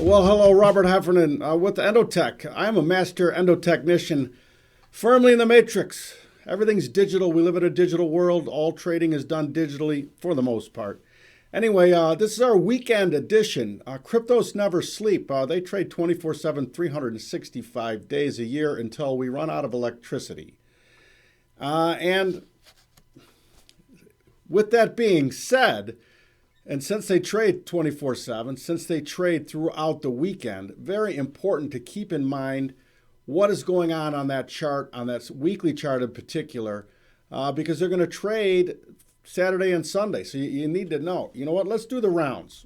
Well, hello, Robert Heffernan with EndoTech. I am a master endotechnician, firmly in the matrix. Everything's digital. We live in a digital world. All trading is done digitally for the most part. Anyway, this is our weekend edition. Cryptos never sleep. They trade 24/7, 365 days a year until we run out of electricity. And with that being said, and since they trade 24/7, since they trade throughout the weekend, very important to keep in mind what is going on that chart, on that weekly chart in particular, because they're going to trade Saturday and Sunday. So you need to know. You know what? Let's do the rounds.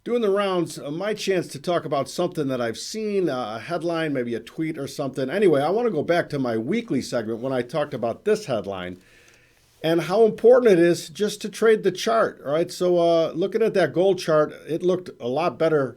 Doing the rounds, my chance to talk about something that I've seen, a headline, maybe a tweet or something. Anyway, I want to go back to my weekly segment when I talked about this headline and how important it is just to trade the chart. All right, so looking at that gold chart, it looked a lot better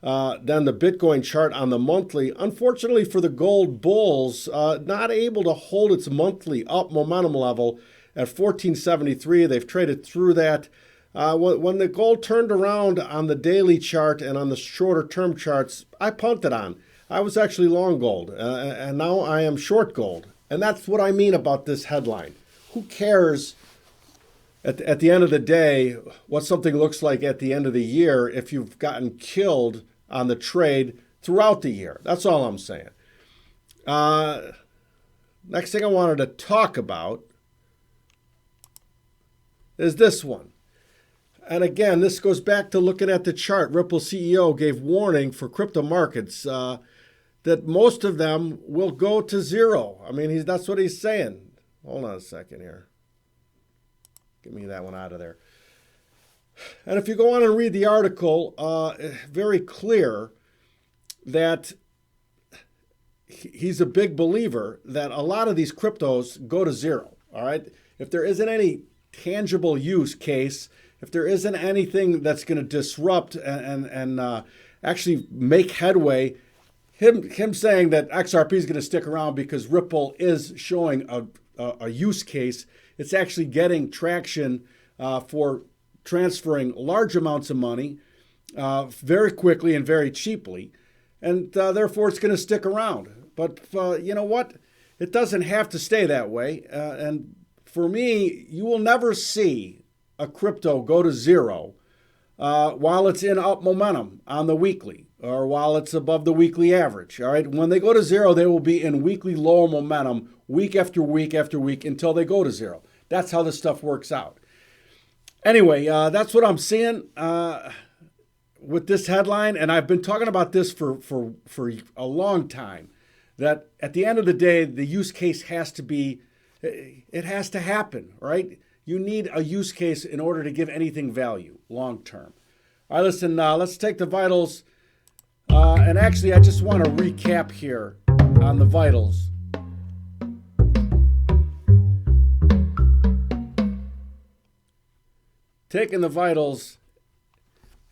than the Bitcoin chart on the monthly. Unfortunately for the gold bulls, not able to hold its monthly up momentum level at 1473. They've traded through that. When the gold turned around on the daily chart and on the shorter term charts, I punted on. I was actually long gold, and now I am short gold. And that's what I mean about this headline. Who cares at the end of the day what something looks like at the end of the year if you've gotten killed on the trade throughout the year? That's all I'm saying. Next thing I wanted to talk about is this one. And again, this goes back to looking at the chart. Ripple CEO gave warning for crypto markets that most of them will go to zero. I mean, that's what he's saying. Hold on a second here. Get me that one out of there. And if you go on and read the article, very clear that he's a big believer that a lot of these cryptos go to zero. All right. If there isn't any tangible use case, if there isn't anything that's going to disrupt and actually make headway, him saying that XRP is going to stick around because Ripple is showing a use case, it's actually getting traction for transferring large amounts of money very quickly and very cheaply, and therefore it's going to stick around. But you know what? It doesn't have to stay that way. And for me, you will never see a crypto go to zero while it's in up momentum on the weekly or while it's above the weekly average. All right. When they go to zero, they will be in weekly lower momentum week after week after week until they go to zero. That's how this stuff works out. Anyway, that's what I'm seeing with this headline. And I've been talking about this for a long time, that at the end of the day, the use case has to be, it has to happen, right? You need a use case in order to give anything value long term. All right, listen, let's take the vitals. And actually, I just want to recap here on the vitals. Taking the vitals.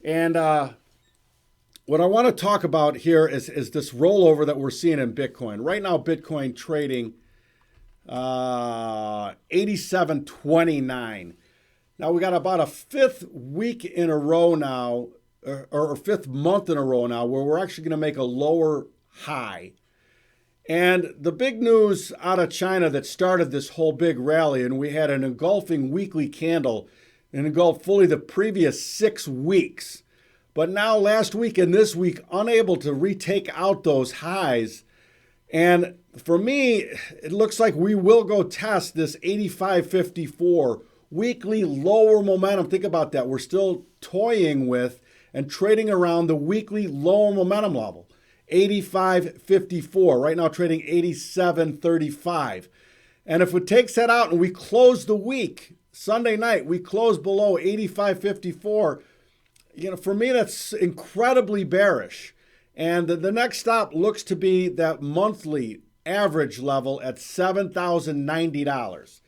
And what I want to talk about here is this rollover that we're seeing in Bitcoin. Right now, Bitcoin trading 87.29. Now we got about a fifth week in a row now, or fifth month in a row now, where we're actually going to make a lower high. And the big news out of China that started this whole big rally, and we had an engulfing weekly candle and engulfed fully the previous 6 weeks. But now last week and this week, unable to retake out those highs. And for me, it looks like we will go test this 85.54 weekly lower momentum. Think about that. We're still toying with and trading around the weekly lower momentum level, 85.54. Right now trading 87.35. And if it takes that out and we close the week, Sunday night, we close below 85.54, for me, that's incredibly bearish. And the next stop looks to be that monthly average level at $7,090.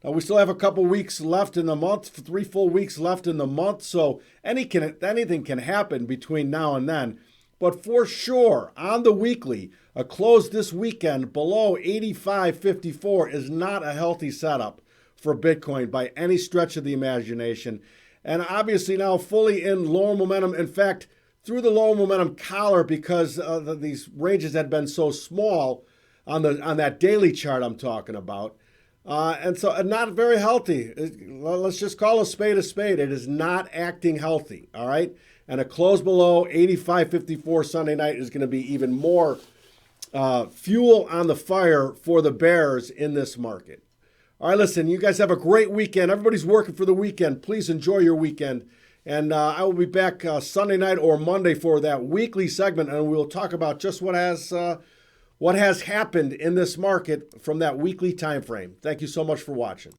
Now, we still have a couple weeks left in the month, 3 full weeks left in the month, so anything can happen between now and then. But for sure, on the weekly, a close this weekend below 85.54 is not a healthy setup for Bitcoin by any stretch of the imagination. And obviously now fully in lower momentum. In fact, through the lower momentum collar, because these ranges had been so small on that daily chart I'm talking about. And so not very healthy. Let's just call a spade a spade. It is not acting healthy, all right? And a close below 85.54 Sunday night is going to be even more fuel on the fire for the bears in this market. All right, listen, you guys have a great weekend. Everybody's working for the weekend. Please enjoy your weekend. And I will be back Sunday night or Monday for that weekly segment, and we'll talk about just what has happened in this market from that weekly time frame. Thank you so much for watching.